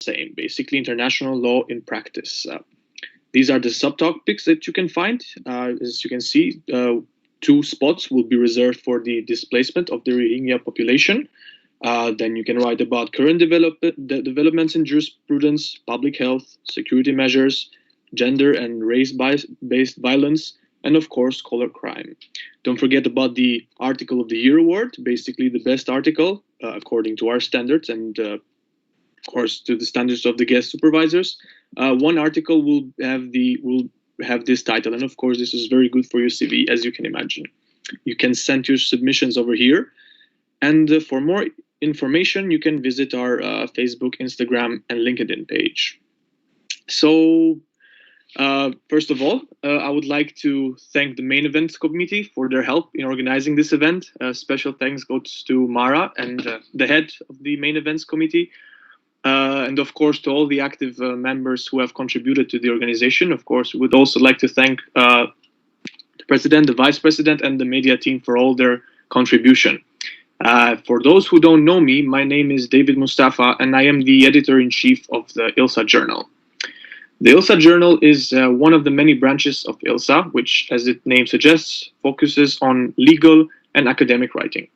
same, basically international law in practice. These are the subtopics that you can find. As you can see, two spots will be reserved for the displacement of the Rohingya population. Then you can write about current developments in jurisprudence, public health, security measures, gender and race-based violence, and of course, color crime. Don't forget about the Article of the Year award, basically the best article according to our standards and of course to the standards of the guest supervisors. One article will have this title, and of course, this is very good for your CV, as you can imagine. You can send your submissions over here, and for more information, you can visit our Facebook, Instagram, and LinkedIn page. So, first of all, I would like to thank the main events committee for their help in organizing this event. Special thanks goes to Mara and the head of the main events committee. And of course, to all the active members who have contributed to the organization. Of course, we would also like to thank the president, the vice president, and the media team for all their contribution. For those who don't know me, my name is David Mustafa, and I am the editor-in-chief of the ILSA Journal. The ILSA Journal is one of the many branches of ILSA, which, as its name suggests, focuses on legal and academic writing.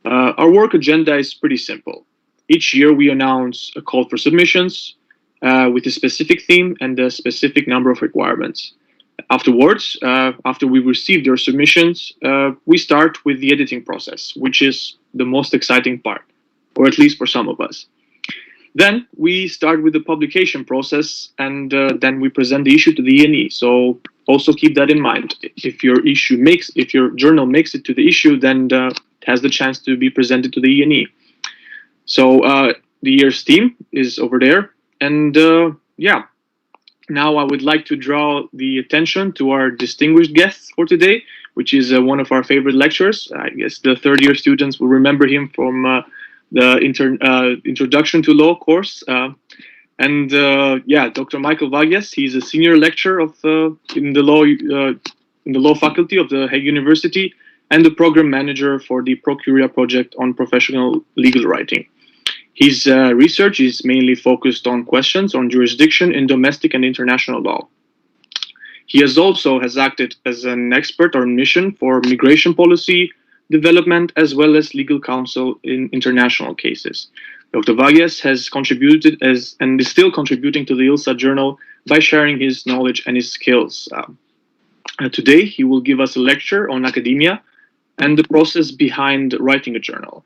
Our work agenda is pretty simple. Each year, we announce a call for submissions with a specific theme and a specific number of requirements. Afterwards, after we receive your submissions, we start with the editing process, which is the most exciting part, or at least for some of us. Then we start with the publication process, and then we present the issue to the ENE. So also keep that in mind. If your journal makes it to the issue, then it has the chance to be presented to the ENE. So the year's theme is over there, and yeah. Now I would like to draw the attention to our distinguished guest for today, which is one of our favorite lecturers. I guess the third-year students will remember him from the Introduction to Law course. Yeah, Dr. Michael Vagias. He's a senior lecturer in the law faculty of the Hague University and the program manager for the Procuria project on professional legal writing. His research is mainly focused on questions on jurisdiction in domestic and international law. He has acted as an expert on mission for migration policy development as well as legal counsel in international cases. Dr. Vagias has contributed and is still contributing to the ILSA Journal by sharing his knowledge and his skills. Today, he will give us a lecture on academia and the process behind writing a journal.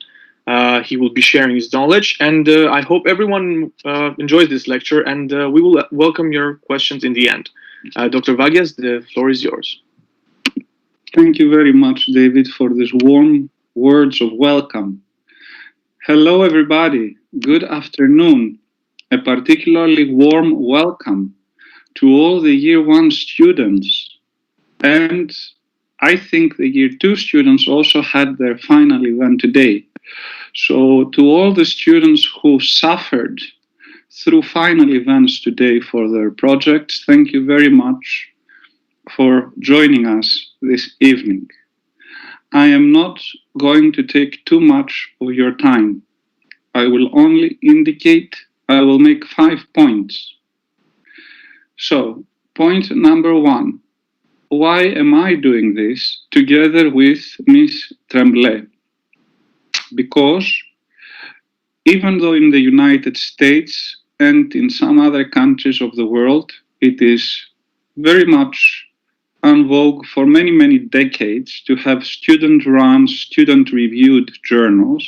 He will be sharing his knowledge, and I hope everyone enjoys this lecture, and we will welcome your questions in the end. Dr. Vagias, the floor is yours. Thank you very much, David, for these warm words of welcome. Hello, everybody. Good afternoon. A particularly warm welcome to all the Year 1 students. And I think the Year 2 students also had their final event today. So to all the students who suffered through final events today for their projects, thank you very much for joining us this evening. I am not going to take too much of your time. I will only I will make 5 points. So, point number 1. Why am I doing this together with Ms. Tremblay? Because even though in the United States and in some other countries of the world, it is very much en vogue for many, many decades to have student-run, student-reviewed journals,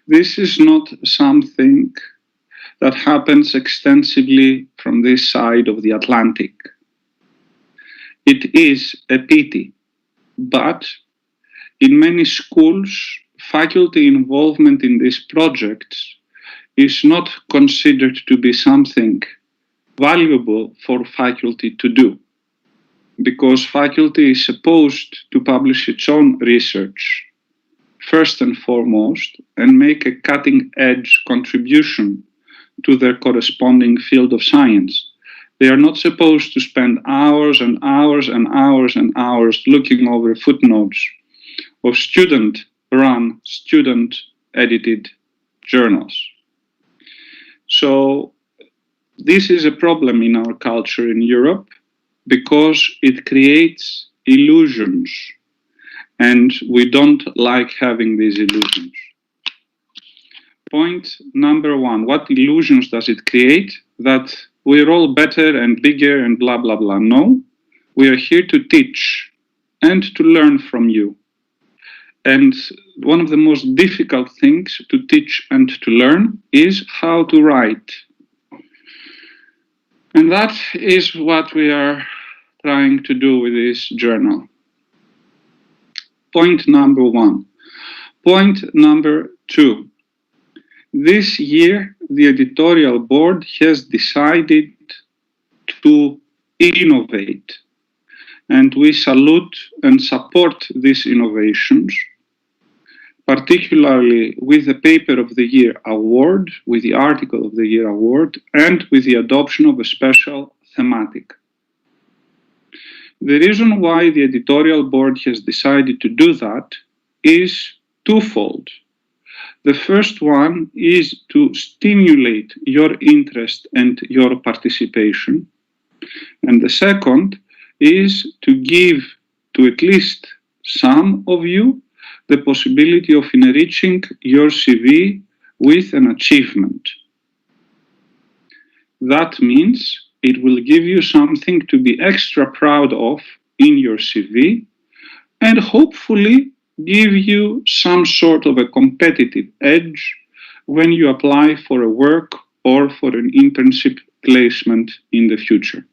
this is not something that happens extensively from this side of the Atlantic. It is a pity, but in many schools, faculty involvement in these projects is not considered to be something valuable for faculty to do, because faculty is supposed to publish its own research first and foremost and make a cutting-edge contribution to their corresponding field of science. They are not supposed to spend hours and hours and hours and hours looking over footnotes of student-run, student-edited journals. So This is a problem in our culture in Europe because it creates illusions, and we don't like having these illusions. Point number one, what illusions does it create? That we're all better and bigger and blah, blah, blah. No, we are here to teach and to learn from you. And one of the most difficult things to teach and to learn is how to write. And that is what we are trying to do with this journal. Point number one. Point number two. This year, the editorial board has decided to innovate, and we salute and support these innovations, particularly with the Paper of the Year award, with the Article of the Year award, and with the adoption of a special thematic. The reason why the editorial board has decided to do that is twofold. The first one is to stimulate your interest and your participation. And the second is to give to at least some of you the possibility of enriching your CV with an achievement. That means it will give you something to be extra proud of in your CV and hopefully give you some sort of a competitive edge when you apply for a work or for an internship placement in the future.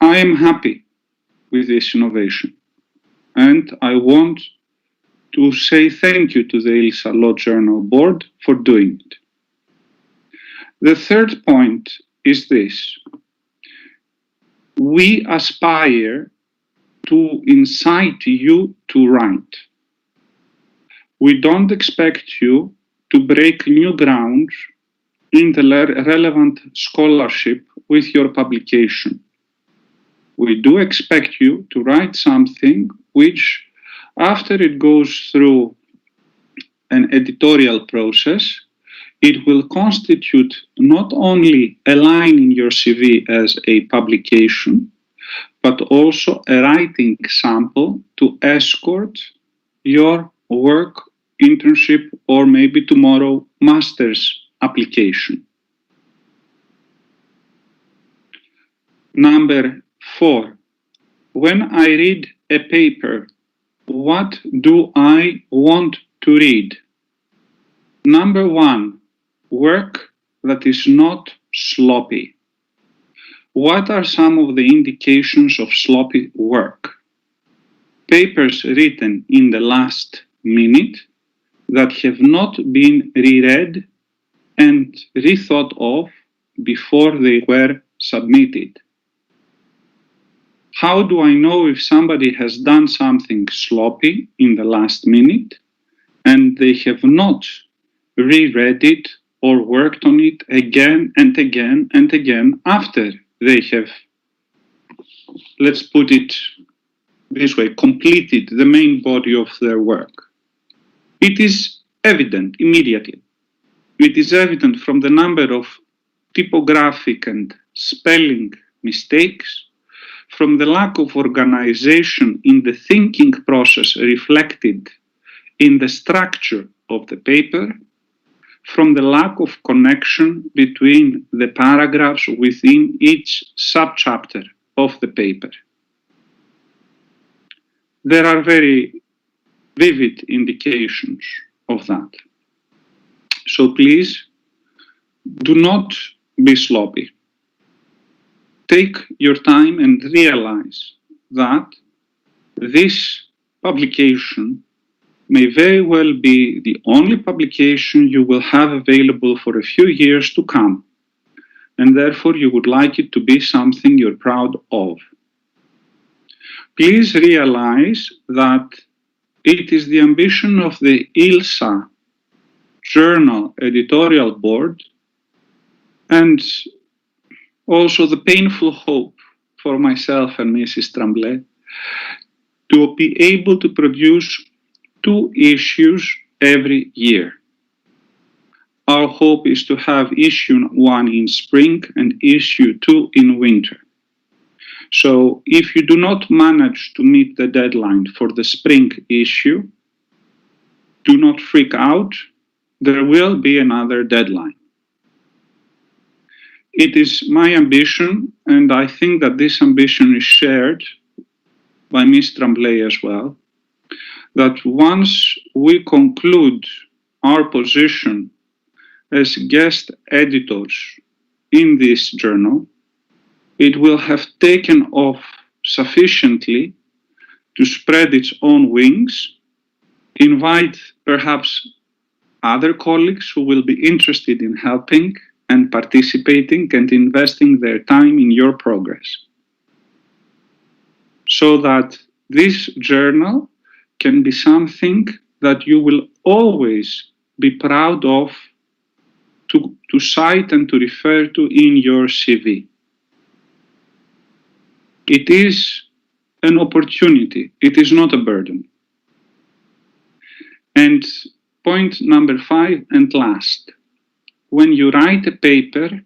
I am happy with this innovation, and I want to say thank you to the ILSA Journal board for doing it. The third point is this. We aspire to incite you to write. We don't expect you to break new ground in the relevant scholarship with your publication. We do expect you to write something which, after it goes through an editorial process, it will constitute not only a line in your CV as a publication, but also a writing sample to escort your work, internship, or maybe tomorrow master's application. Number 4. When I read a paper, what do I want to read? Number 1, work that is not sloppy. What are some of the indications of sloppy work? Papers written in the last minute that have not been reread and rethought of before they were submitted. How do I know if somebody has done something sloppy in the last minute and they have not reread it or worked on it again and again and again after they have, let's put it this way, completed the main body of their work? It is evident immediately. It is evident from the number of typographic and spelling mistakes, from the lack of organization in the thinking process reflected in the structure of the paper, from the lack of connection between the paragraphs within each subchapter of the paper. There are very vivid indications of that. So please, do not be sloppy. Take your time and realize that this publication may very well be the only publication you will have available for a few years to come, and therefore you would like it to be something you're proud of. Please realize that it is the ambition of the ILSA Journal editorial board, and also the painful hope for myself and Mrs. Tremblay, to be able to produce 2 issues every year. Our hope is to have issue 1 in spring and issue 2 in winter. So if you do not manage to meet the deadline for the spring issue, do not freak out. There will be another deadline. It is my ambition, and I think that this ambition is shared by Ms. Tremblay as well, that once we conclude our position as guest editors in this journal, it will have taken off sufficiently to spread its own wings, invite perhaps other colleagues who will be interested in helping and participating and investing their time in your progress, so that this journal can be something that you will always be proud of to cite and to refer to in your CV. It is an opportunity. It is not a burden. And point number 5 and last, when you write a paper,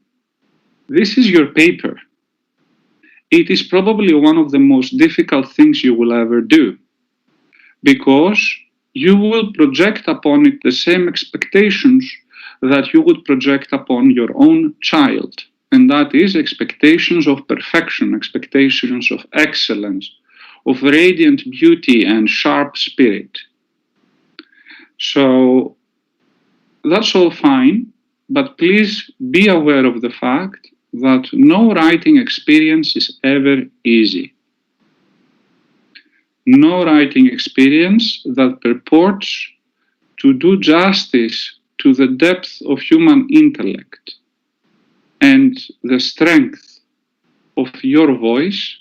this is your paper. It is probably one of the most difficult things you will ever do, because you will project upon it the same expectations that you would project upon your own child. And that is expectations of perfection, expectations of excellence, of radiant beauty and sharp spirit. So that's all fine, but please be aware of the fact that no writing experience is ever easy. No writing experience that purports to do justice to the depth of human intellect and the strength of your voice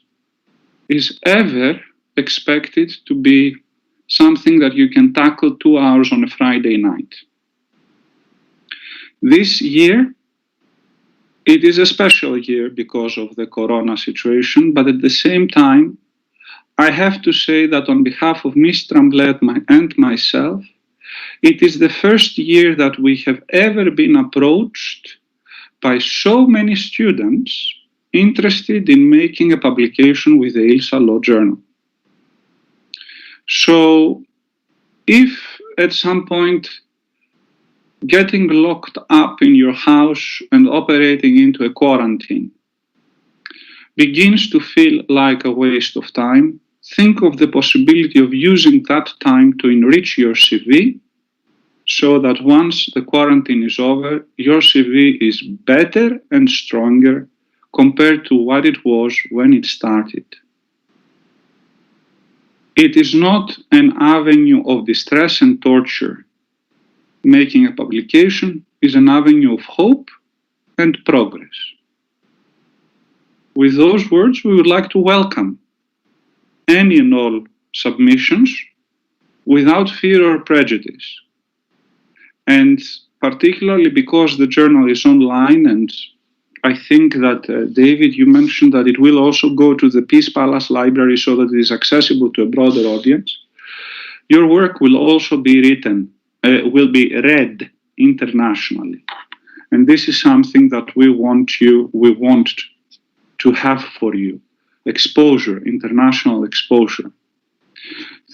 is ever expected to be something that you can tackle 2 hours on a Friday night. This year, it is a special year because of the corona situation, but at the same time, I have to say that on behalf of Ms. Tremblay and myself, it is the first year that we have ever been approached by so many students interested in making a publication with the ILSA Journal. So if at some point getting locked up in your house and operating into a quarantine begins to feel like a waste of time, think of the possibility of using that time to enrich your CV, so that once the quarantine is over, your CV is better and stronger compared to what it was when it started. It is not an avenue of distress and torture. Making a publication is an avenue of hope and progress. With those words, we would like to welcome any and all submissions without fear or prejudice. And particularly because the journal is online, and I think that, David, you mentioned that it will also go to the Peace Palace Library so that it is accessible to a broader audience. Your work will also be read internationally. And this is something that we want to have for you. Exposure, international exposure.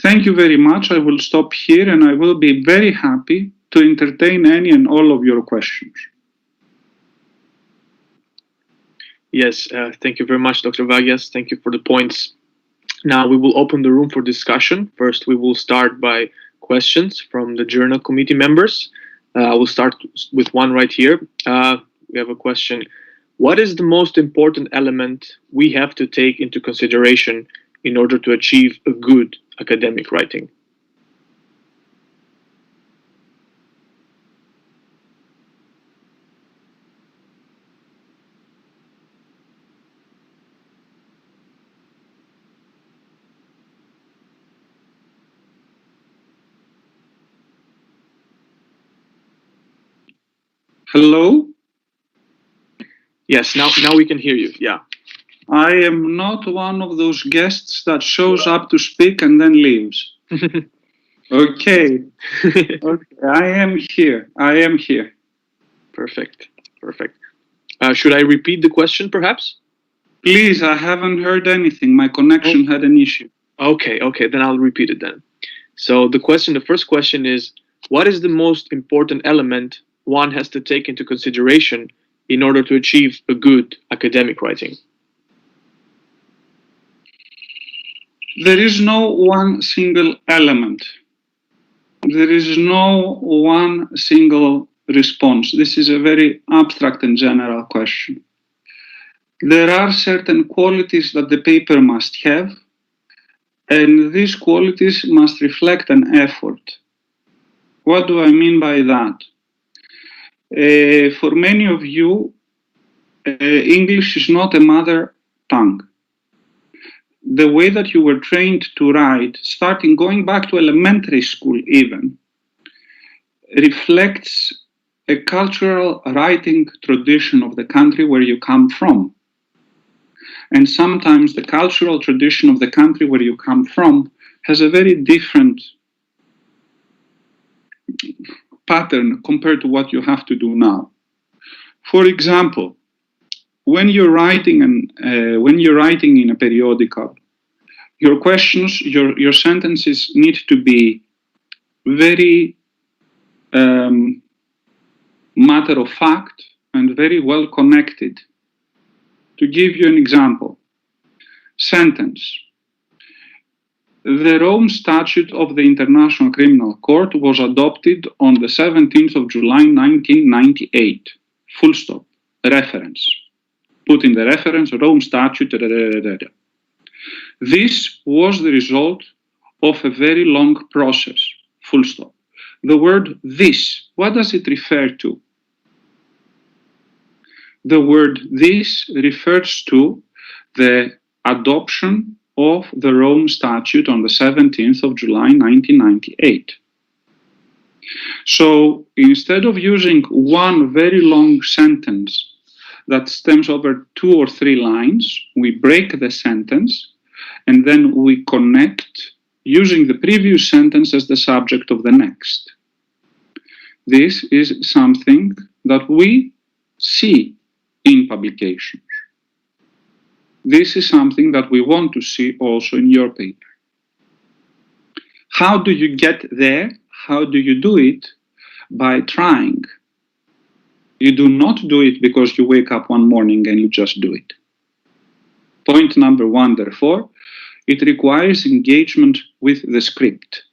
Thank you very much. I will stop here and I will be very happy to entertain any and all of your questions. Yes, thank you very much, Dr. Vagias. Thank you for the points. Now we will open the room for discussion. First, we will start by questions from the journal committee members. I will start with one right here. We have a question. What is the most important element we have to take into consideration in order to achieve a good academic writing? Hello? Yes, now we can hear you. Yeah. I am not one of those guests that shows up to speak and then leaves. Okay. Okay. I am here. Perfect. Perfect. Should I repeat the question, perhaps? Please, I haven't heard anything. My connection had an issue. Okay, then I'll repeat it then. So the first question is, what is the most important element one has to take into consideration in order to achieve a good academic writing? There is no one single element. There is no one single response. This is a very abstract and general question. There are certain qualities that the paper must have, and these qualities must reflect an effort. What do I mean by that? For many of you, English is not a mother tongue. The way that you were trained to write, going back to elementary school even, reflects a cultural writing tradition of the country where you come from. And sometimes the cultural tradition of the country where you come from has a very different pattern compared to what you have to do now. For example, when you're writing in a periodical, your questions, your sentences need to be very matter of fact and very well connected. To give you an example, sentence. The Rome Statute of the International Criminal Court was adopted on the 17th of July 1998. Full stop. Reference. Put in the reference, Rome Statute. This was the result of a very long process. Full stop. The word this, what does it refer to? The word this refers to the adoption of the Rome Statute on the 17th of July 1998. So instead of using one very long sentence that stems over 2 or 3 lines, we break the sentence and then we connect using the previous sentence as the subject of the next. This is something that we see in publications. This is something that we want to see also in your paper. How do you get there? How do you do it? By trying. You do not do it because you wake up one morning and you just do it. Point number 1, therefore, it requires engagement with the script.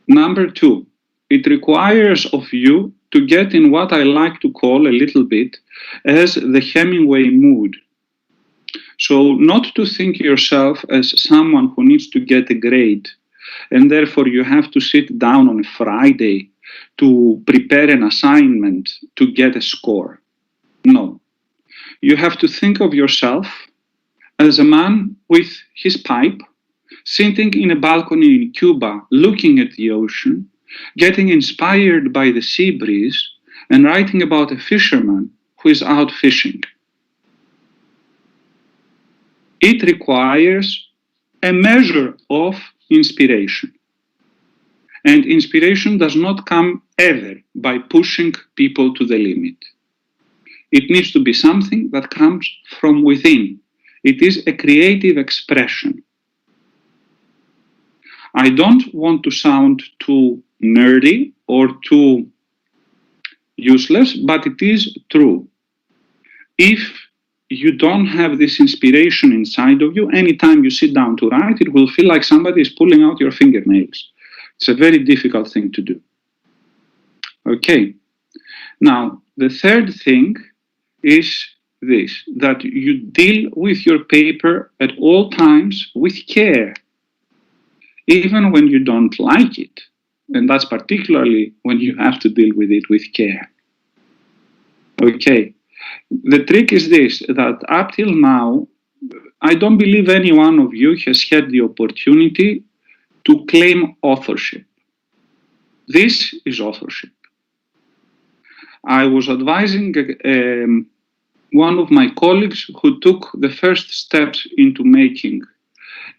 Number 2, it requires of you to get in what I like to call a little bit as the Hemingway mood. So not to think yourself as someone who needs to get a grade and therefore you have to sit down on a Friday to prepare an assignment to get a score. No. You have to think of yourself as a man with his pipe, sitting in a balcony in Cuba, looking at the ocean, getting inspired by the sea breeze, and writing about a fisherman who is out fishing. It requires a measure of inspiration. And inspiration does not come ever by pushing people to the limit. It needs to be something that comes from within. It is a creative expression. I don't want to sound too nerdy or too useless, but it is true. If you don't have this inspiration inside of you, anytime you sit down to write, it will feel like somebody is pulling out your fingernails. It's a very difficult thing to do. Okay. Now, the third thing is this, that you deal with your paper at all times with care, even when you don't like it. And that's particularly when you have to deal with it with care. Okay. The trick is this, that up till now, I don't believe any one of you has had the opportunity to claim authorship. This is authorship. I was advising one of my colleagues who took the first steps into making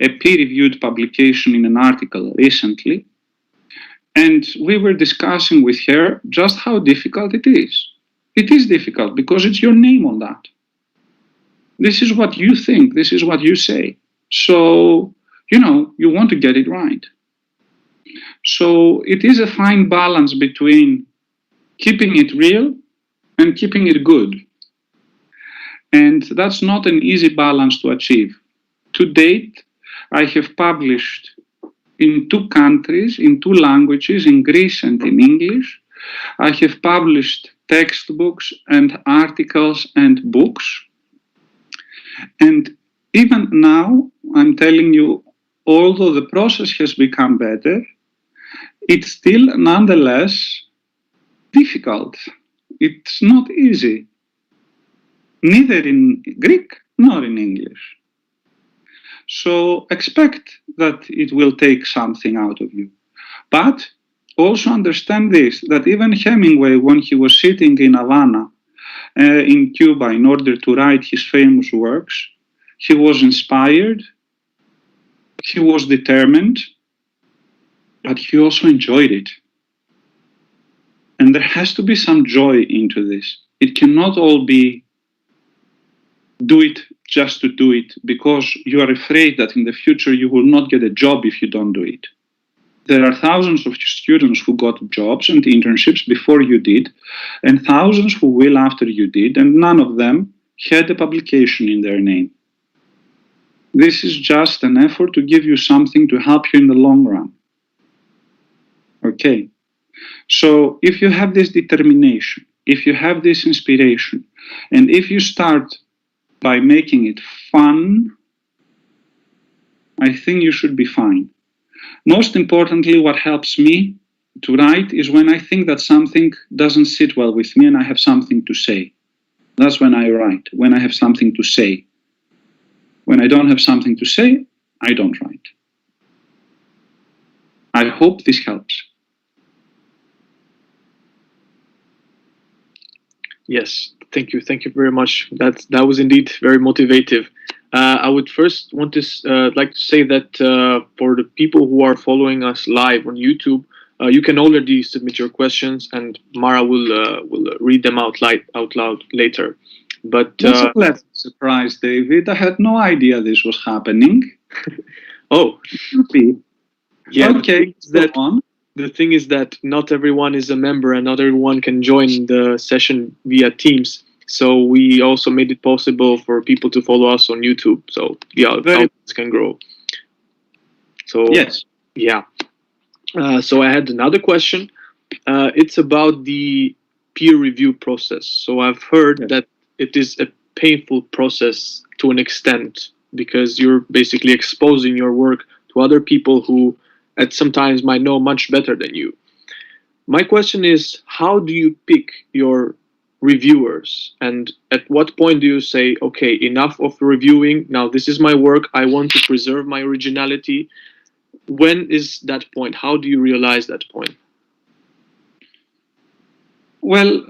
a peer-reviewed publication in an article recently, And we were discussing with her just how difficult it is. It is difficult because it's your name on that. This is what you think, this is what you say. So, you want to get it right. So it is a fine balance between keeping it real and keeping it good. And that's not an easy balance to achieve. To date, I have published in 2 countries, in 2 languages, in Greece and in English. I have published textbooks and articles and books. And even now, I'm telling you, although the process has become better, it's still nonetheless difficult. It's not easy, neither in Greek nor in English. So expect that it will take something out of you. But also understand this, that even Hemingway, when he was sitting in Havana, in Cuba, in order to write his famous works, he was inspired, he was determined, but he also enjoyed it. And there has to be some joy into this. It cannot all be do it just to do it because you are afraid that in the future you will not get a job if you don't do it. There are thousands of students who got jobs and internships before you did, and thousands who will after you did, and none of them had a publication in their name. This is just an effort to give you something to help you in the long run. Okay, so if you have this determination, if you have this inspiration, and if you start by making it fun, I think you should be fine. Most importantly, what helps me to write is when I think that something doesn't sit well with me and I have something to say. That's when I write, when I have something to say. When I don't have something to say, I don't write. I hope this helps. Yes, thank you. Thank you very much. That was indeed very motivative. I would first want to like to say that for the people who are following us live on YouTube, you can already submit your questions, and Mara will read them out loud later. But that's a pleasant surprise, David. I had no idea this was happening. Oh, yeah. Okay, go on. The thing is that not everyone is a member and not everyone can join the session via Teams. So we also made it possible for people to follow us on YouTube. So the audience can grow. So yes, yeah. So I had another question. It's about the peer review process. So I've heard that it is a painful process to an extent because you're basically exposing your work to other people who at sometimes might know much better than you. My question is, how do you pick your reviewers, and at what point do you say, okay, enough of reviewing, now this is my work, I want to preserve my originality? When is that point? How do you realize that point? Well,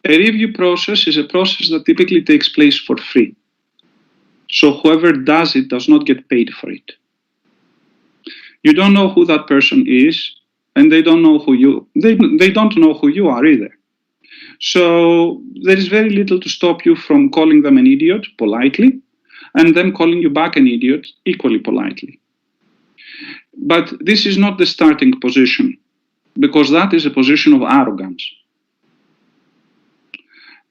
a review process is a process that typically takes place for free. So whoever does it does not get paid for it. You don't know who that person is, and they don't know who they don't know who you are either. So there is very little to stop you from calling them an idiot politely, and them calling you back an idiot equally politely. But this is not the starting position, because that is a position of arrogance.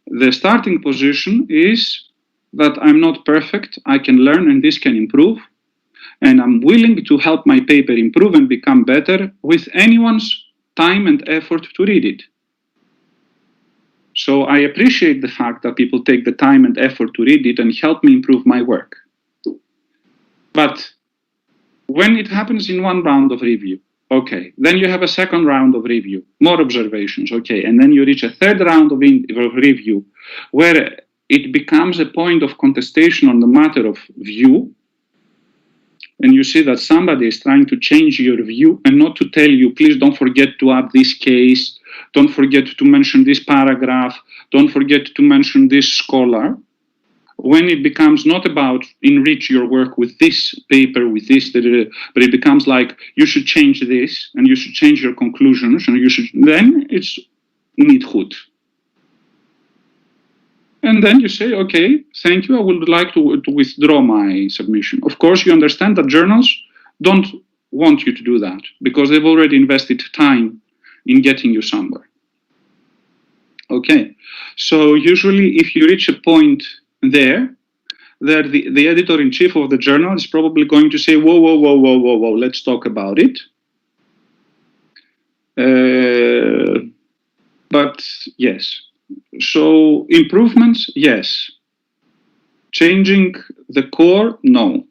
The starting position is that I'm not perfect, I can learn and this can improve, and I'm willing to help my paper improve and become better with anyone's time and effort to read it. So I appreciate the fact that people take the time and effort to read it and help me improve my work. But when it happens in one round of review, okay, then you have a second round of review, more observations, okay, and then you reach a third round of review where it becomes a point of contestation on the matter of view, and you see that somebody is trying to change your view and not to tell you, please don't forget to add this case, don't forget to mention this paragraph, don't forget to mention this scholar. when it becomes not about enrich your work with this paper, with this, but it becomes like you should change this and you should change your conclusions and you should, then it's needhood. And then you say, okay, thank you, I would like to withdraw my submission. Of course, you understand that journals don't want you to do that because they've already invested time in getting you somewhere. Okay, so usually if you reach a point there, the editor-in-chief of the journal is probably going to say, whoa, let's talk about it. But yes, so improvements, yes. Changing the core, no.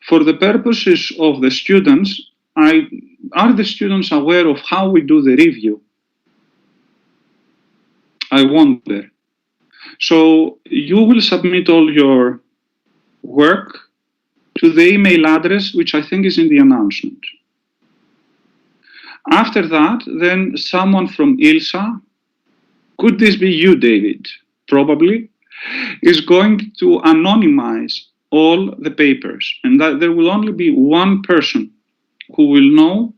For the purposes of the students, are the students aware of how we do the review? I wonder. So you will submit all your work to the email address, which I think is in the announcement. After that, then someone from ILSA, could this be you, David? Probably, is going to anonymize all the papers, and that there will only be one person who will know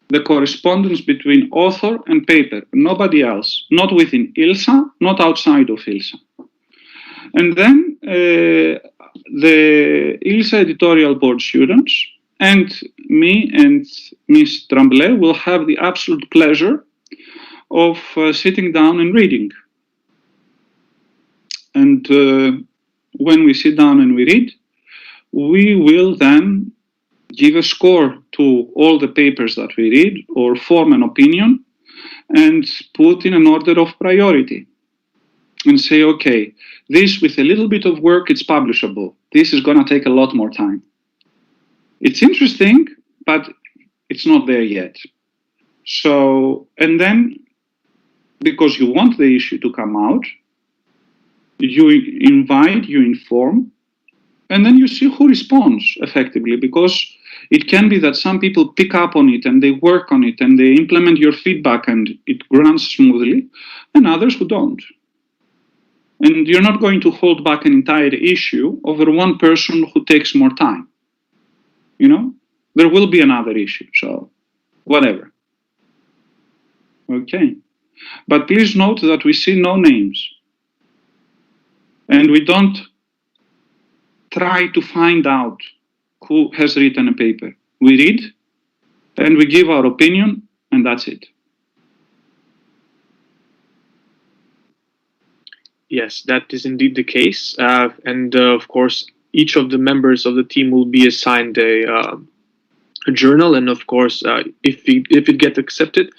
the correspondence between author and paper, nobody else, not within ILSA, not outside of ILSA. And then the ILSA editorial board students and me and Ms. Tremblay will have the absolute pleasure of sitting down and reading. And when we sit down and we read, we will then give a score to all the papers that we read or form an opinion and put in an order of priority and say, okay, this with a little bit of work, it's publishable. This is going to take a lot more time. It's interesting, but it's not there yet. So, and then because you want the issue to come out, you invite, you inform, and then you see who responds effectively, because it can be that some people pick up on it and they work on it and they implement your feedback and it runs smoothly, and others who don't. And you're not going to hold back an entire issue over one person who takes more time. You know, there will be another issue, so whatever. Okay. But please note that we see no names. And we don't try to find out who has written a paper. We read and we give our opinion, and that's it. Yes, that is indeed the case. Of course, each of the members of the team will be assigned a journal. And of course, if it gets accepted,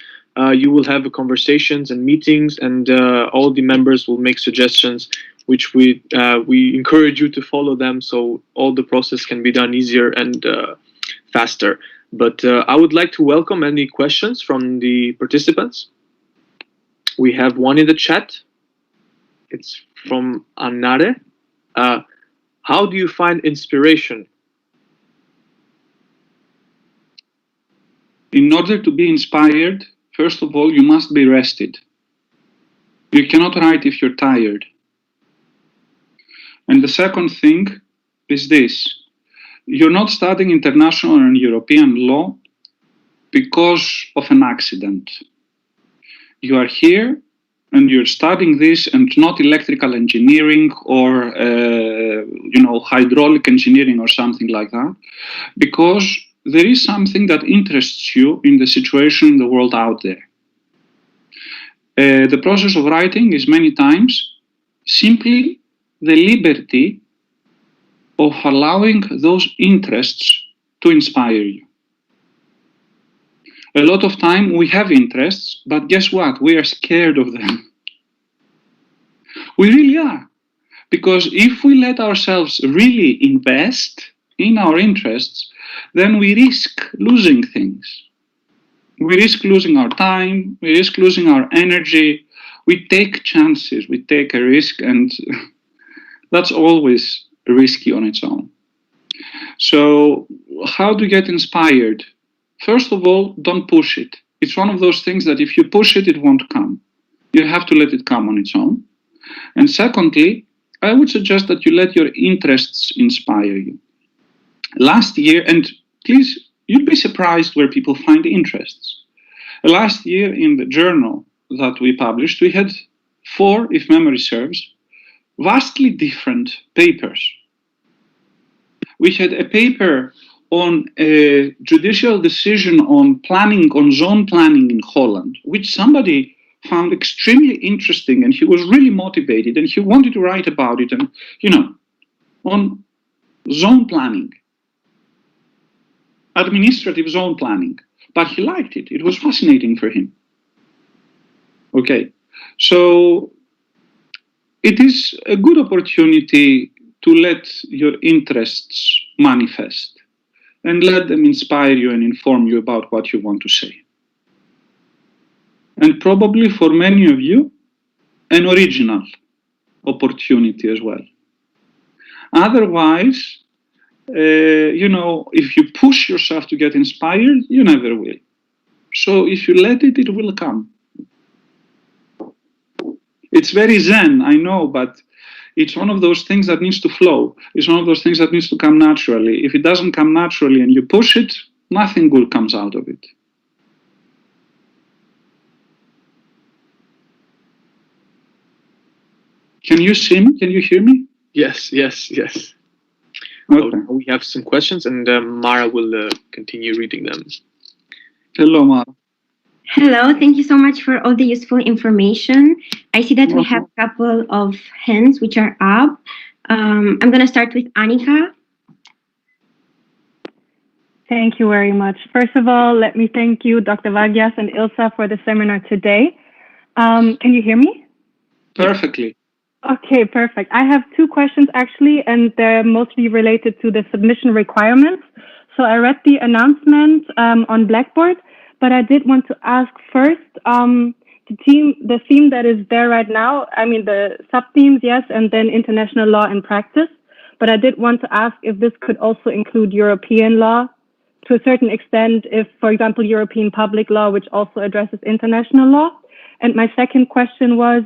you will have conversations and meetings, and all the members will make suggestions, which we encourage you to follow them, so all the process can be done easier and faster. But I would like to welcome any questions from the participants. We have one in the chat. It's from Anare. How do you find inspiration? In order to be inspired, first of all, you must be rested. You cannot write if you're tired. And the second thing is this: you're not studying international and European law because of an accident. You are here and you're studying this, and not electrical engineering or hydraulic engineering or something like that, because there is something that interests you in the situation in the world out there. The process of writing is many times simply the liberty of allowing those interests to inspire you. A lot of time we have interests, but guess what? We are scared of them. We really are. Because if we let ourselves really invest in our interests, then we risk losing things. We risk losing our time, we risk losing our energy, we take chances, we take a risk, and that's always risky on its own. So how to get inspired? First of all, don't push it. It's one of those things that if you push it, it won't come. You have to let it come on its own. And secondly, I would suggest that you let your interests inspire you. Last year, and please, you'd be surprised where people find interests. Last year in the journal that we published, we had 4, if memory serves, vastly different papers. We had a paper on a judicial decision on planning, on zone planning in Holland, which somebody found extremely interesting, and he was really motivated, and he wanted to write about it, and, on zone planning, administrative zone planning. But he liked it. It was fascinating for him. Okay, so it is a good opportunity to let your interests manifest and let them inspire you and inform you about what you want to say. And probably for many of you, an original opportunity as well. Otherwise, if you push yourself to get inspired, you never will. So if you let it, it will come. It's very Zen, I know, but it's one of those things that needs to flow. It's one of those things that needs to come naturally. If it doesn't come naturally and you push it, nothing good comes out of it. Can you see me? Can you hear me? Yes. Okay. We have some questions, and Mara will continue reading them. Hello, Mara. Hello, thank you so much for all the useful information. I see that we have a couple of hands which are up. I'm going to start with Annika. Thank you very much. First of all, let me thank you, Dr. Vagias and ILSA, for the seminar today. Can you hear me? Perfectly. Okay, perfect. I have 2 questions actually, and they're mostly related to the submission requirements. So I read the announcement on Blackboard, but I did want to ask first, the theme that is there right now, I mean the sub-themes, yes, and then international law and practice. But I did want to ask if this could also include European law to a certain extent, if, for example, European public law, which also addresses international law. And my second question was,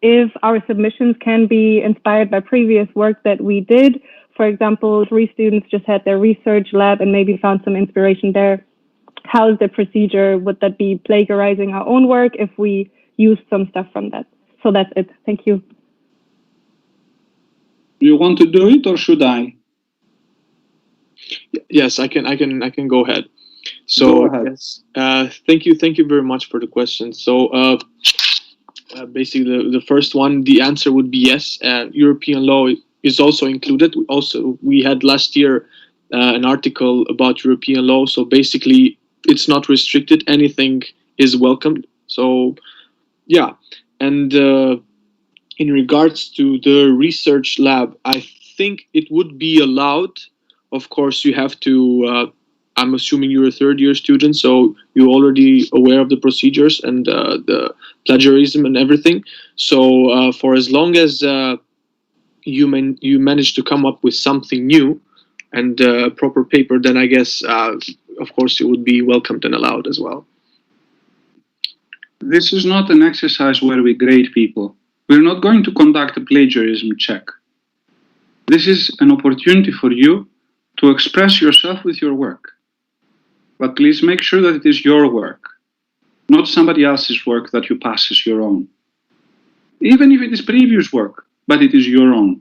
if our submissions can be inspired by previous work that we did. For example, 3 students just had their research lab and maybe found some inspiration there. How is the procedure? Would that be plagiarizing our own work if we use some stuff from that? So that's it. Thank you. You want to do it or should I? Yes, I can go ahead. So Go ahead. Yes, thank you very much for the question. So basically, the first one, the answer would be yes. European law is also included. We had last year an article about European law. So basically, it's not restricted. Anything is welcomed. So yeah, and in regards to the research lab, I think it would be allowed. Of course, you have to. I'm assuming you're a 3rd-year student, so you're already aware of the procedures and the plagiarism and everything. So for as long as you manage to come up with something new and a proper paper, then I guess, of course, it would be welcomed and allowed as well. This is not an exercise where we grade people. We're not going to conduct a plagiarism check. This is an opportunity for you to express yourself with your work. But please make sure that it is your work, not somebody else's work that you pass as your own. Even if it is previous work, but it is your own.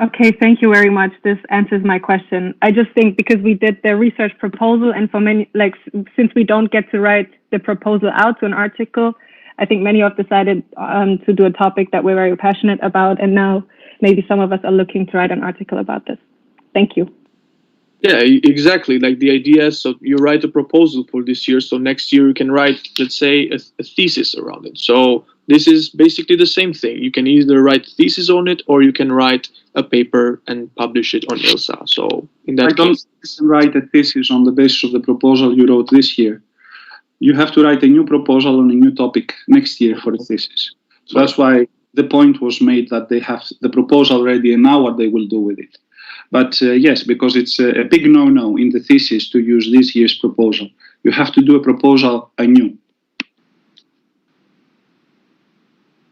Okay, thank you very much. This answers my question. I just think because we did the research proposal, and for many, since we don't get to write the proposal out to an article, I think many have decided to do a topic that we're very passionate about, and now maybe some of us are looking to write an article about this. Thank you. Yeah, exactly. Like the idea is, so you write a proposal for this year, so next year you can write, let's say, a thesis around it. So this is basically the same thing. You can either write a thesis on it, or you can write a paper and publish it on ILSA. So in that case, don't write a thesis on the basis of the proposal you wrote this year. You have to write a new proposal on a new topic next year for a thesis. So that's why the point was made that they have the proposal ready and now what they will do with it. But yes, because it's a big no-no in the thesis to use this year's proposal. You have to do a proposal anew.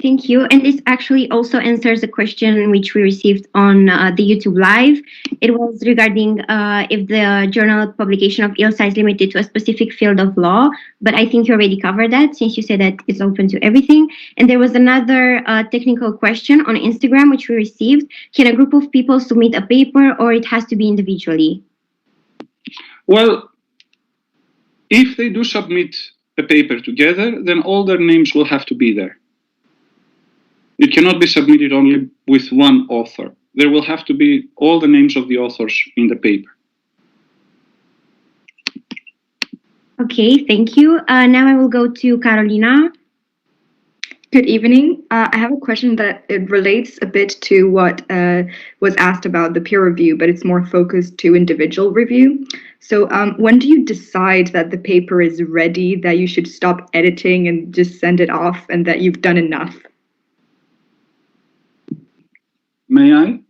Thank you. And this actually also answers a question which we received on the YouTube Live. It was regarding if the journal publication of ILSA is limited to a specific field of law, but I think you already covered that since you said that it's open to everything. And there was another technical question on Instagram which we received. Can a group of people submit a paper or it has to be individually? Well, if they do submit a paper together, then all their names will have to be there. It cannot be submitted only with one author. There will have to be all the names of the authors in the paper. Okay, thank you. Now I will go to Carolina. Good evening. I have a question that it relates a bit to what was asked about the peer review, but it's more focused to individual review. So when do you decide that the paper is ready, that you should stop editing and just send it off and that you've done enough? May I?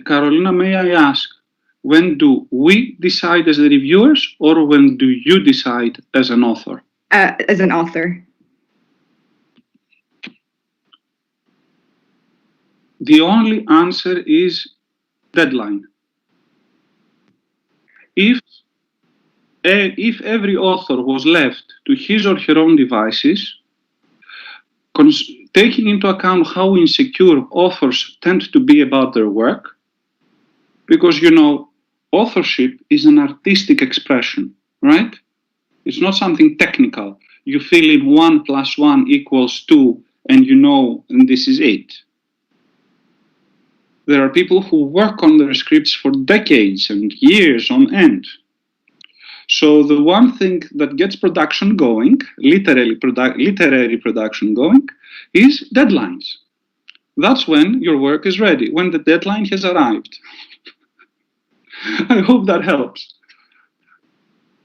Carolina, may I ask, when do we decide as the reviewers or when do you decide as an author? As an author. The only answer is deadline. If every author was left to his or her own devices, taking into account how insecure authors tend to be about their work, because, you know, authorship is an artistic expression, right? It's not something technical. You fill in 1 + 1 = 2, and you know, and this is 8. There are people who work on their scripts for decades and years on end. So the one thing that gets production going, literary production going, is deadlines. That's when your work is ready, when the deadline has arrived. I hope that helps.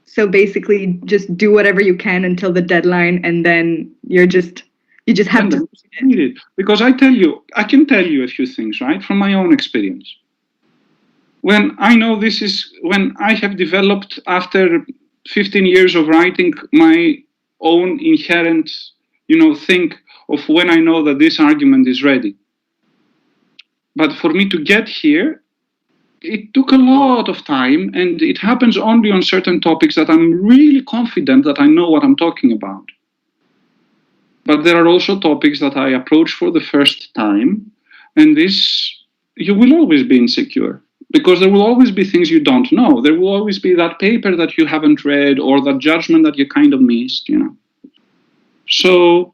So basically just do whatever you can until the deadline and then you just have to read it. Because I can tell you a few things, right, from my own experience. When I know this is when I have developed, after 15 years of writing, my own inherent, thing of when I know that this argument is ready. But for me to get here, it took a lot of time, and it happens only on certain topics that I'm really confident that I know what I'm talking about. But there are also topics that I approach for the first time, and you will always be insecure. Because there will always be things you don't know. There will always be that paper that you haven't read or that judgment that you kind of missed, So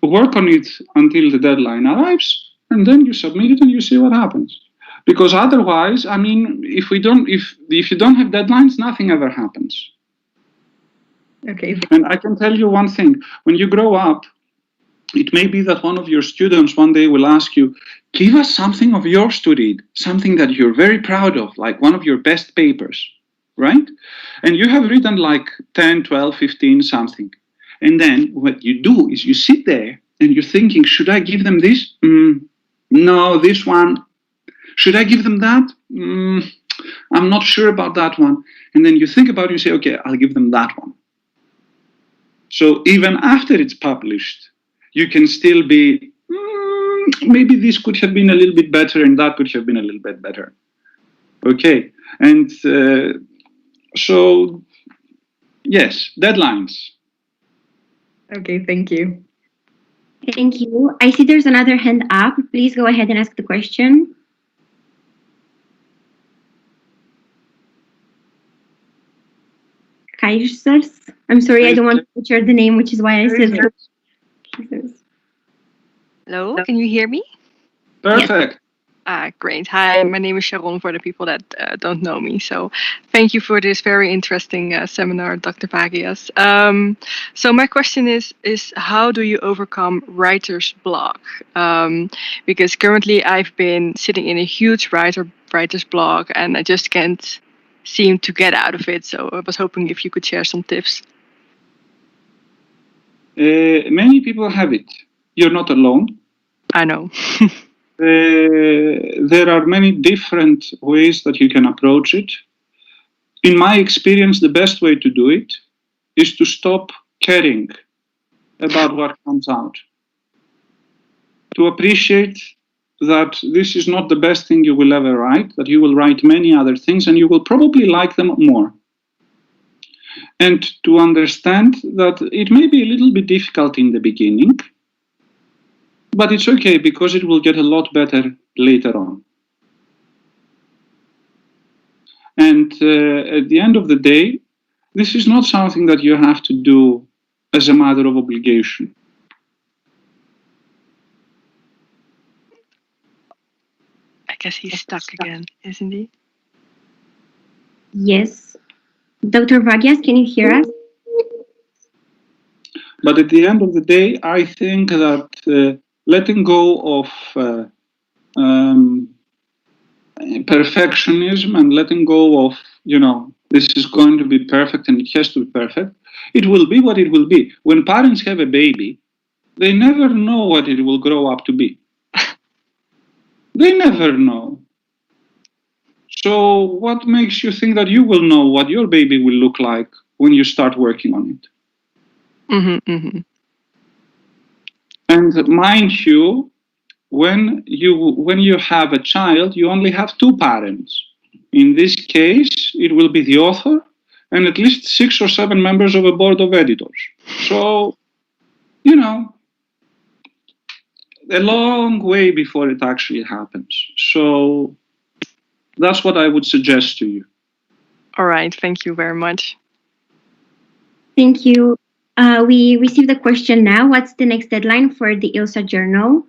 work on it until the deadline arrives, and then you submit it and you see what happens. Because otherwise, I mean, if you don't have deadlines, nothing ever happens. Okay. And I can tell you one thing. When you grow up, it may be that one of your students one day will ask you, give us something of yours to read, something that you're very proud of, like one of your best papers, right? And you have written like 10, 12, 15, something. And then what you do is you sit there and you're thinking, should I give them this? No, this one. Should I give them that? I'm not sure about that one. And then you think about it, you say, okay, I'll give them that one. So even after it's published, you can still be, maybe this could have been a little bit better and that could have been a little bit better. Okay, and so, yes, deadlines. Okay, thank you. Thank you. I see there's another hand up. Please go ahead and ask the question. Kaisers. I'm sorry, I don't want to butcher the name, which is why I said that. Hello, can you hear me? Perfect. Great. Hi, my name is Sharon for the people that don't know me. So thank you for this very interesting seminar, Dr. Vagias. So my question is how do you overcome writer's block? Because currently I've been sitting in a huge writer's block and I just can't seem to get out of it. So I was hoping if you could share some tips. Many people have it. You're not alone. I know. There are many different ways that you can approach it. In my experience, the best way to do it is to stop caring about what comes out. To appreciate that this is not the best thing you will ever write, that you will write many other things and you will probably like them more. And to understand that it may be a little bit difficult in the beginning, but it's okay because it will get a lot better later on. And at the end of the day, this is not something that you have to do as a matter of obligation. I guess he's stuck again, isn't he? Yes. Dr. Vagias, can you hear us? But at the end of the day, I think that letting go of perfectionism and letting go of, this is going to be perfect and it has to be perfect, it will be what it will be. When parents have a baby, they never know what it will grow up to be. They never know. So what makes you think that you will know what your baby will look like when you start working on it? Mm-hmm, mm-hmm. And mind you, when you have a child, you only have two parents. In this case, it will be the author and at least 6 or 7 members of a board of editors. So, a long way before it actually happens. So that's what I would suggest to you. All right, thank you very much. Thank you. We received a question now. What's the next deadline for the ILSA Journal?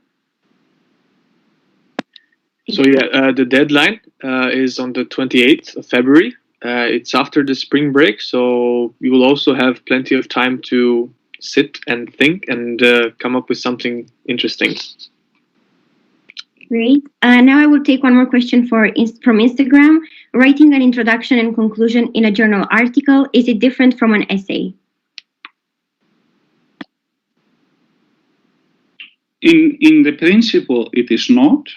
So the deadline is on the 28th of February. It's after the spring break, so you will also have plenty of time to sit and think and come up with something interesting. Great. Now I will take one more question from Instagram. Writing an introduction and conclusion in a journal article, is it different from an essay? In the principle, it is not.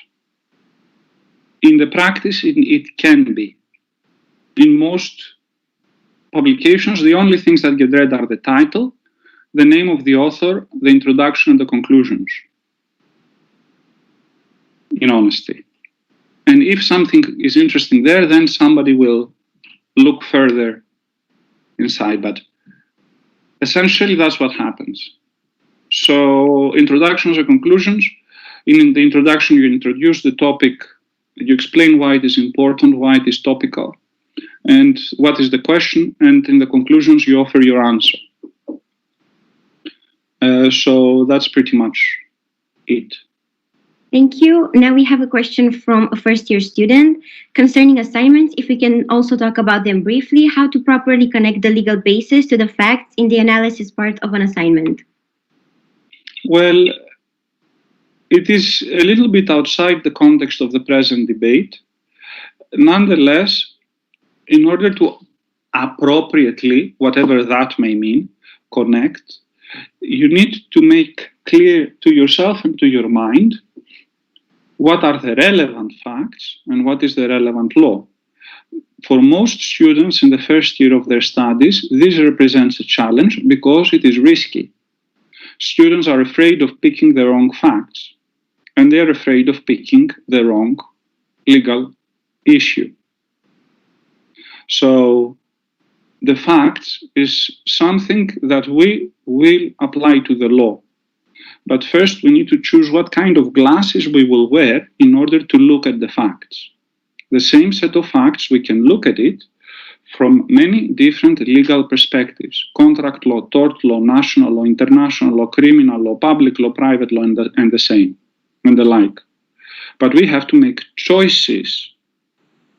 In the practice, it can be. In most publications, the only things that get read are the title, the name of the author, the introduction, and the conclusions, in honesty. And if something is interesting there, then somebody will look further inside. But essentially, that's what happens. So introductions or conclusions. In the introduction, you introduce the topic, you explain why it is important, why it is topical, and what is the question, and in the conclusions, you offer your answer. So that's pretty much it. Thank you. Now we have a question from a first-year student concerning assignments. If we can also talk about them briefly, how to properly connect the legal basis to the facts in the analysis part of an assignment. Well, it is a little bit outside the context of the present debate. Nonetheless, in order to appropriately, whatever that may mean, connect, you need to make clear to yourself and to your mind what are the relevant facts and what is the relevant law. For most students in the first year of their studies, this represents a challenge because it is risky. Students are afraid of picking the wrong facts, and they are afraid of picking the wrong legal issue. So the facts is something that we will apply to the law. But first, we need to choose what kind of glasses we will wear in order to look at the facts. The same set of facts, we can look at it from many different legal perspectives: contract law, tort law, national law, international law, criminal law, public law, private law, and the same, and the like. But we have to make choices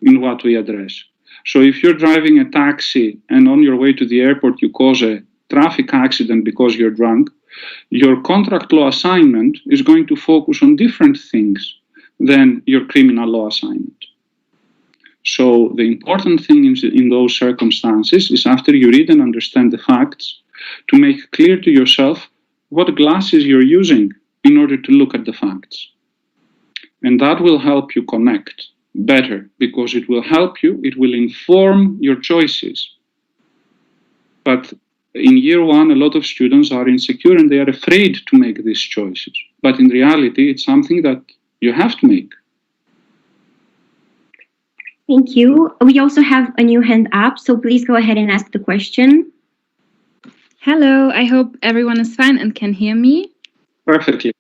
in what we address. So if you're driving a taxi and on your way to the airport you cause a traffic accident because you're drunk, your contract law assignment is going to focus on different things than your criminal law assignment. So the important thing in those circumstances is, after you read and understand the facts, to make clear to yourself what glasses you're using in order to look at the facts. And that will help you connect better, because it will help you, it will inform your choices. But in year one, a lot of students are insecure and they are afraid to make these choices. But in reality, it's something that you have to make. Thank you. We also have a new hand up, so please go ahead and ask the question. Hello, I hope everyone is fine and can hear me. Perfectly.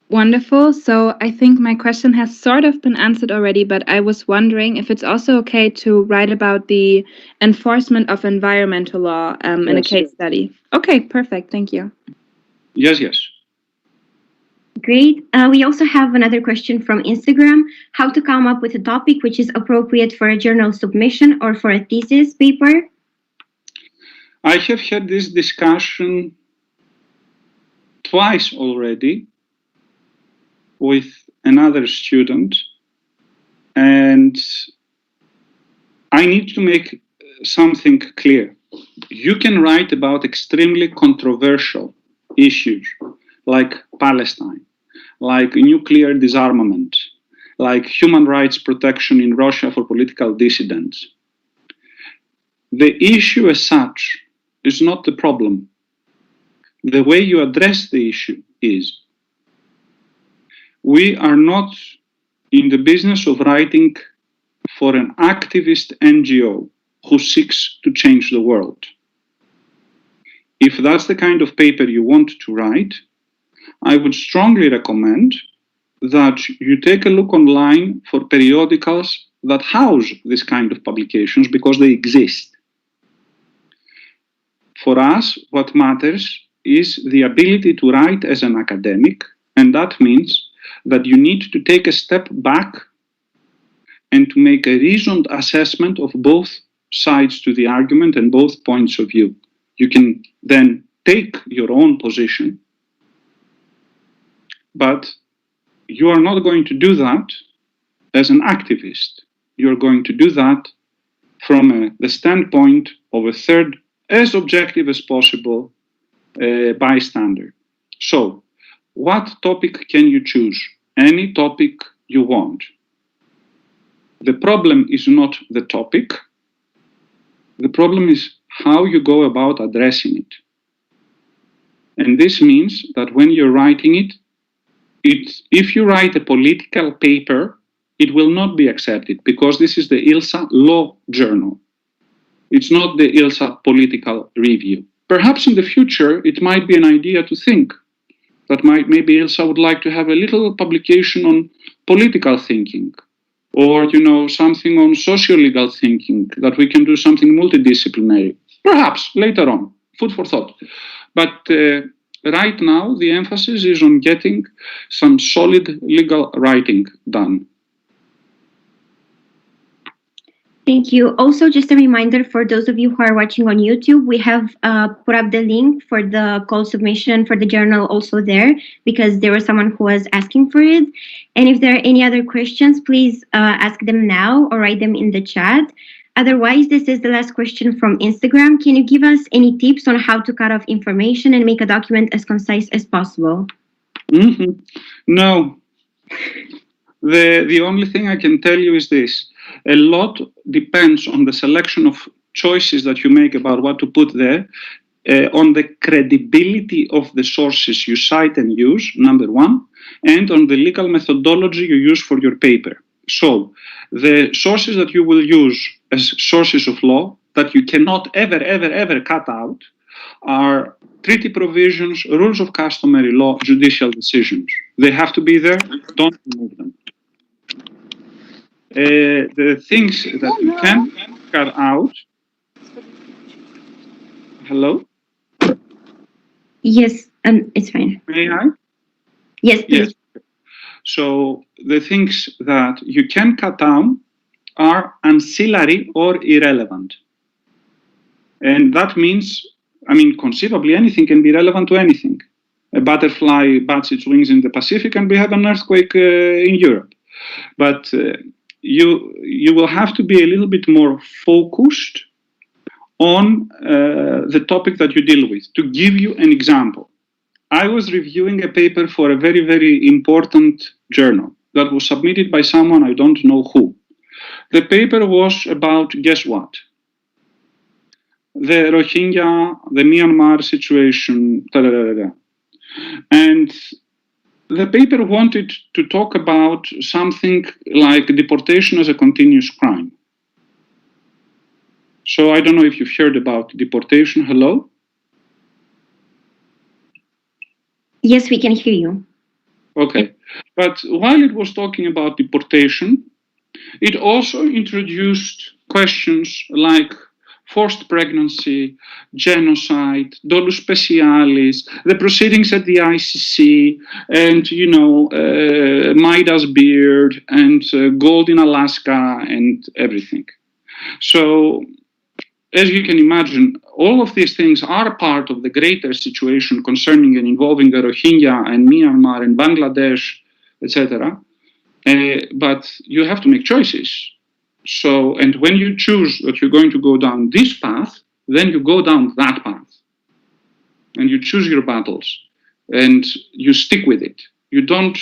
Wonderful. So I think my question has sort of been answered already, but I was wondering if it's also okay to write about the enforcement of environmental law in a Yes. case study. Okay, perfect. Thank you. Yes, yes. Great. We also have another question from Instagram. How to come up with a topic which is appropriate for a journal submission or for a thesis paper? I have had this discussion twice already with another student, and I need to make something clear. You can write about extremely controversial issues like Palestine, like nuclear disarmament, like human rights protection in Russia for political dissidents. The issue as such is not the problem. The way you address the issue is. We are not in the business of writing for an activist NGO who seeks to change the world. If that's the kind of paper you want to write, I would strongly recommend that you take a look online for periodicals that house this kind of publications because they exist. For us, what matters is the ability to write as an academic, and that means that you need to take a step back and to make a reasoned assessment of both sides to the argument and both points of view. You can then take your own position, but you are not going to do that as an activist. You're going to do that from the standpoint of a third, as objective as possible, bystander. So, what topic can you choose? Any topic you want. The problem is not the topic. The problem is how you go about addressing it. And this means that when you're writing it, if you write a political paper, it will not be accepted because this is the ILSA Law Journal. It's not the ILSA Political Review. Perhaps in the future, it might be an idea to think that maybe ILSA would like to have a little publication on political thinking, or something on socio-legal thinking, that we can do something multidisciplinary. Perhaps later on, food for thought. But right now, the emphasis is on getting some solid legal writing done. Thank you. Also, just a reminder for those of you who are watching on YouTube, we have put up the link for the call submission for the journal also there, because there was someone who was asking for it. And if there are any other questions, please ask them now or write them in the chat. Otherwise, this is the last question from Instagram. Can you give us any tips on how to cut off information and make a document as concise as possible? No. The only thing I can tell you is this. A lot depends on the selection of choices that you make about what to put there, on the credibility of the sources you cite and use, number one, and on the legal methodology you use for your paper. So, the sources that you will use as sources of law that you cannot ever cut out are treaty provisions, rules of customary law, judicial decisions. They have to be there, don't remove them. The things that you can cut out. Hello? Yes, it's fine. May I? Yes, please. Yes. So the things that you can cut down are ancillary or irrelevant. And that means, conceivably anything can be relevant to anything. A butterfly bats its wings in the Pacific and we have an earthquake in Europe. But you will have to be a little bit more focused on the topic that you deal with. To give you an example, I was reviewing a paper for a very, very important journal that was submitted by someone I don't know who. The paper was about, guess what? the Rohingya, the Myanmar situation, and the paper wanted to talk about something like deportation as a continuous crime. So I don't know if you've heard about deportation. Hello? Yes, we can hear you. Okay. But while it was talking about deportation, it also introduced questions like forced pregnancy, genocide, dolus specialis, the proceedings at the ICC, and, Maida's beard, and gold in Alaska, and everything. So, as you can imagine, all of these things are part of the greater situation concerning and involving the Rohingya and Myanmar and Bangladesh, etc. But you have to make choices. So, and when you choose that you're going to go down this path, then you go down that path. And you choose your battles. And you stick with it. You don't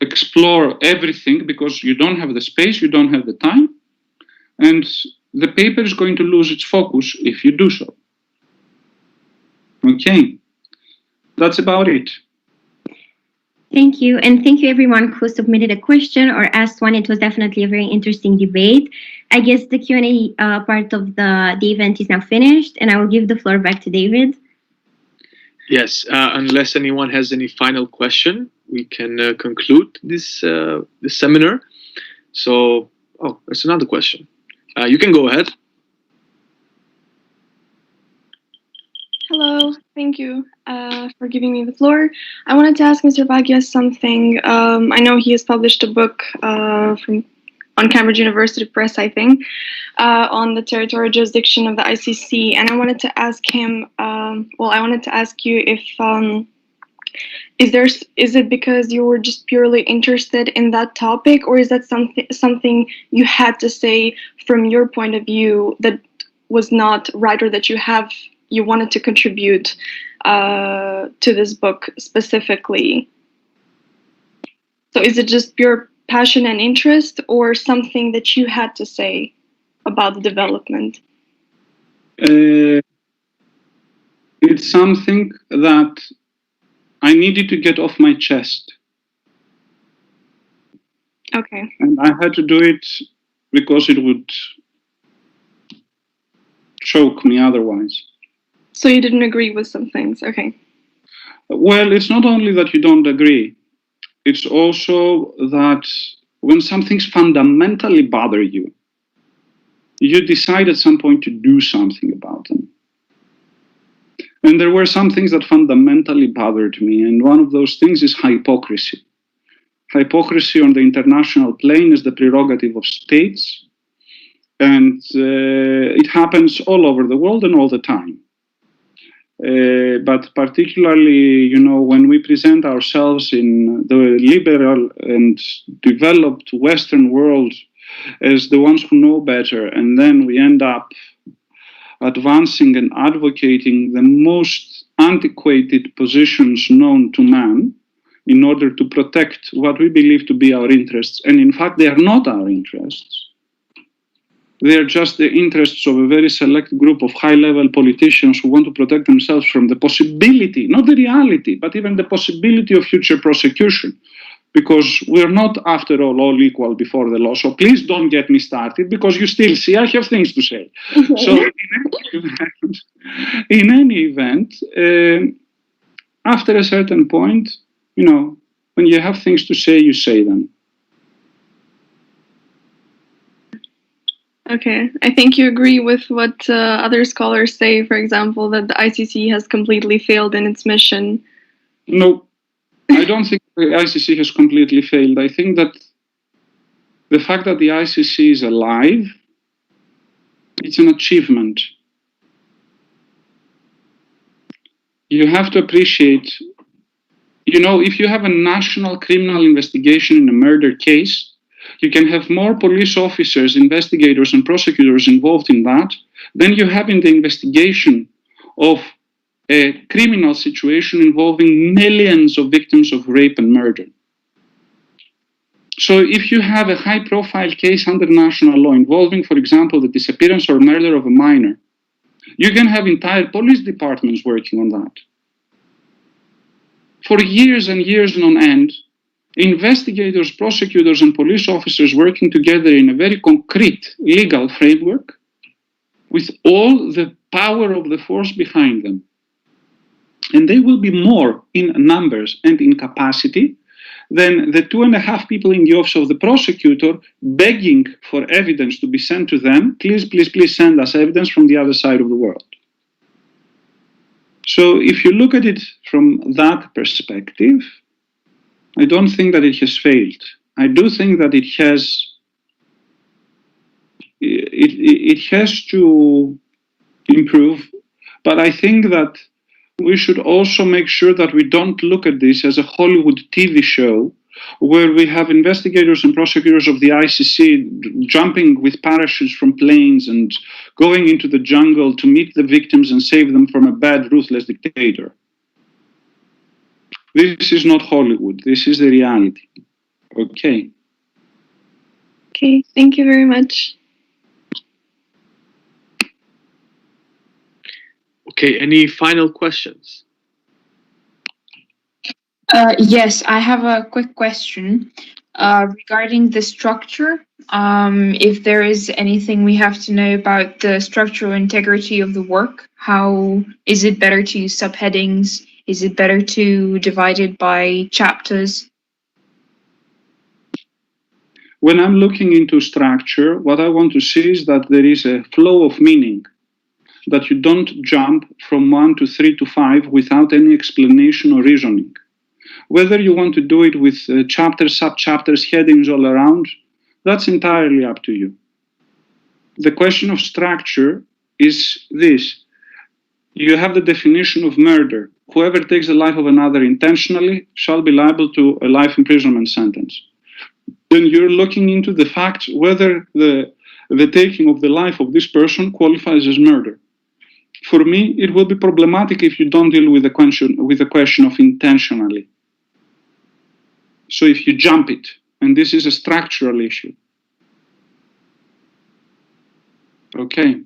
explore everything because you don't have the space, you don't have the time. And the paper is going to lose its focus if you do so. Okay. That's about it. Thank you. And thank you everyone who submitted a question or asked one. It was definitely a very interesting debate. I guess the Q&A part of the event is now finished, and I will give the floor back to David. Yes, unless anyone has any final question, we can conclude this seminar. So, there's another question. You can go ahead. Hello, thank you for giving me the floor. I wanted to ask Mr. Vagias something. I know he has published a book on Cambridge University Press, I think, on the territorial jurisdiction of the ICC, and I wanted to ask him. I wanted to ask you if is it because you were just purely interested in that topic, or is that something you had to say from your point of view that was not right, or that you wanted to contribute to this book specifically? So is it just pure passion and interest, or something that you had to say about the development? It's something that I needed to get off my chest. Okay. And I had to do it because it would choke me otherwise. So you didn't agree with some things, okay. Well, it's not only that you don't agree, it's also that when some things fundamentally bother you, you decide at some point to do something about them. And there were some things that fundamentally bothered me, and one of those things is hypocrisy. Hypocrisy on the international plane is the prerogative of states, and it happens all over the world and all the time. But particularly, when we present ourselves in the liberal and developed Western world as the ones who know better, and then we end up advancing and advocating the most antiquated positions known to man in order to protect what we believe to be our interests. And in fact, they are not our interests. They are just the interests of a very select group of high-level politicians who want to protect themselves from the possibility, not the reality, but even the possibility of future prosecution. Because we're not, after all equal before the law. So please don't get me started, because you still see I have things to say. Okay. So in any event, after a certain point, when you have things to say, you say them. Okay, I think you agree with what other scholars say, for example, that the ICC has completely failed in its mission. No, I don't think the ICC has completely failed. I think that the fact that the ICC is alive, it's an achievement. You have to appreciate, if you have a national criminal investigation in a murder case, you can have more police officers, investigators, and prosecutors involved in that than you have in the investigation of a criminal situation involving millions of victims of rape and murder. So if you have a high-profile case under national law involving, for example, the disappearance or murder of a minor, you can have entire police departments working on that. For years and years on end, investigators, prosecutors, and police officers working together in a very concrete legal framework with all the power of the force behind them. And they will be more in numbers and in capacity than the 2.5 people in the office of the prosecutor begging for evidence to be sent to them. Please, please, please send us evidence from the other side of the world. So if you look at it from that perspective, I don't think that it has failed. I do think that it has to improve, but I think that we should also make sure that we don't look at this as a Hollywood TV show where we have investigators and prosecutors of the ICC jumping with parachutes from planes and going into the jungle to meet the victims and save them from a bad, ruthless dictator. This is not Hollywood. This is the reality. Okay. Okay, thank you very much. Okay, any final questions? Yes, I have a quick question regarding the structure. If there is anything we have to know about the structural integrity of the work, how is it better to use subheadings? Is it better to divide it by chapters? When I'm looking into structure, what I want to see is that there is a flow of meaning, that you don't jump from 1 to 3 to 5 without any explanation or reasoning. Whether you want to do it with chapters, sub-chapters, headings all around, that's entirely up to you. The question of structure is this. You have the definition of murder. Whoever takes the life of another intentionally shall be liable to a life imprisonment sentence. Then you're looking into the facts whether the taking of the life of this person qualifies as murder. For me, it will be problematic if you don't deal with the question of intentionally. So if you jump it, and this is a structural issue. Okay.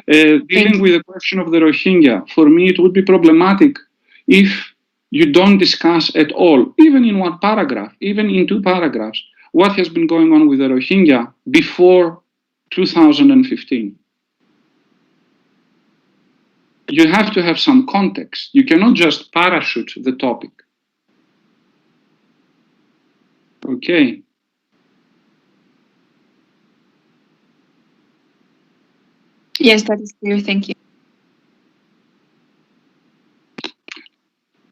Dealing with the question of the Rohingya, for me it would be problematic if you don't discuss at all, even in one paragraph, even in 2 paragraphs, what has been going on with the Rohingya before 2015. You have to have some context. You cannot just parachute the topic. Okay. Yes, that is clear. Thank you.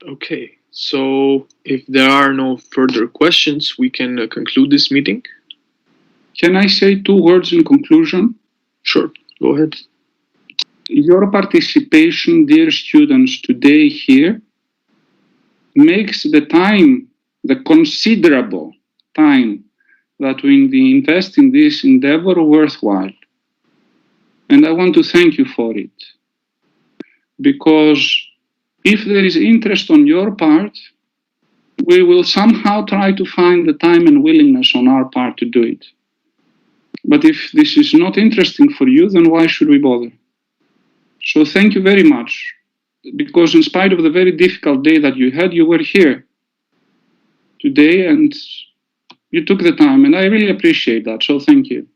Okay, so if there are no further questions, we can conclude this meeting. Can I say 2 words in conclusion? Sure, go ahead. Your participation, dear students, today here makes the time, the considerable time that we invest in this endeavor worthwhile. And I want to thank you for it. Because if there is interest on your part, we will somehow try to find the time and willingness on our part to do it. But if this is not interesting for you, then why should we bother? So thank you very much, because in spite of the very difficult day that you had, you were here today and you took the time, and I really appreciate that, so thank you.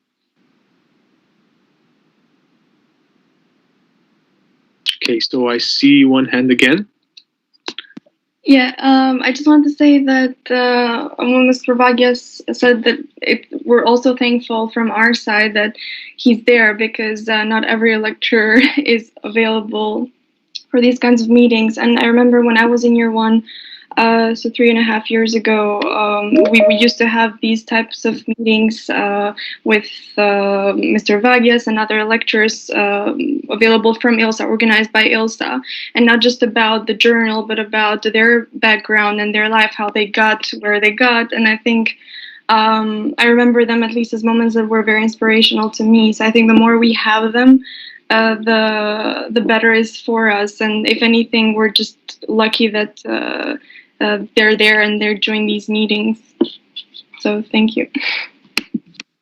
Okay, so I see one hand again. Yeah, I just wanted to say that when Mr. Vagias said that we're also thankful from our side that he's there, because not every lecturer is available for these kinds of meetings. And I remember when I was in year 1, so 3.5 years ago, we used to have these types of meetings with Mr. Vagias and other lecturers available from ILSA, organized by ILSA, and not just about the journal, but about their background and their life, how they got where they got. And I think I remember them at least as moments that were very inspirational to me. So I think the more we have them, the better is for us. And if anything, we're just lucky that they're there and they're doing these meetings. So thank you.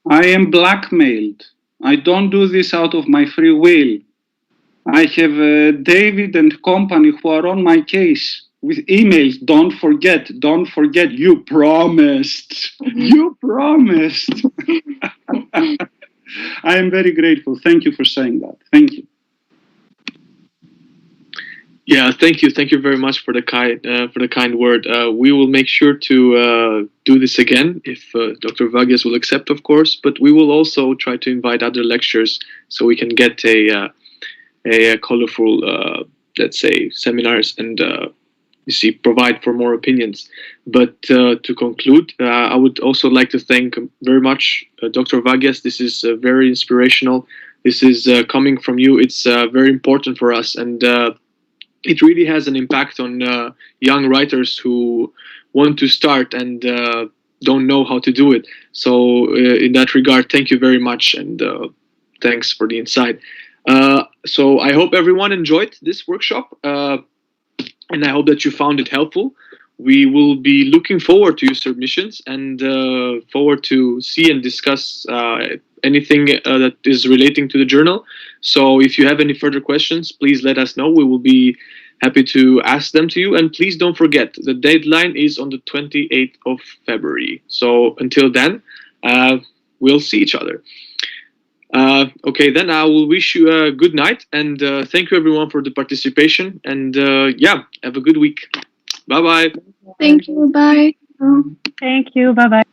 I am blackmailed. I don't do this out of my free will. I have David and company who are on my case with emails. Don't forget, you promised. You promised. I am very grateful. Thank you for saying that. Thank you. Yeah, thank you very much for the kind word. We will make sure to do this again if Dr. Vagias will accept, of course. But we will also try to invite other lectures so we can get a colorful, let's say, seminars and provide for more opinions. But to conclude, I would also like to thank very much Dr. Vagias. This is very inspirational. This is coming from you. It's very important for us, and it really has an impact on young writers who want to start and don't know how to do it. So in that regard, thank you very much, and thanks for the insight. So I hope everyone enjoyed this workshop, and I hope that you found it helpful. We will be looking forward to your submissions and forward to see and discuss anything that is relating to the journal. So if you have any further questions, please let us know. We will be happy to ask them to you. And please don't forget, the deadline is on the 28th of February. So until then, we'll see each other. Okay, then I will wish you a good night, and thank you everyone for the participation, and yeah, have a good week. Bye-bye. Thank you. Bye. Thank you. Bye-bye.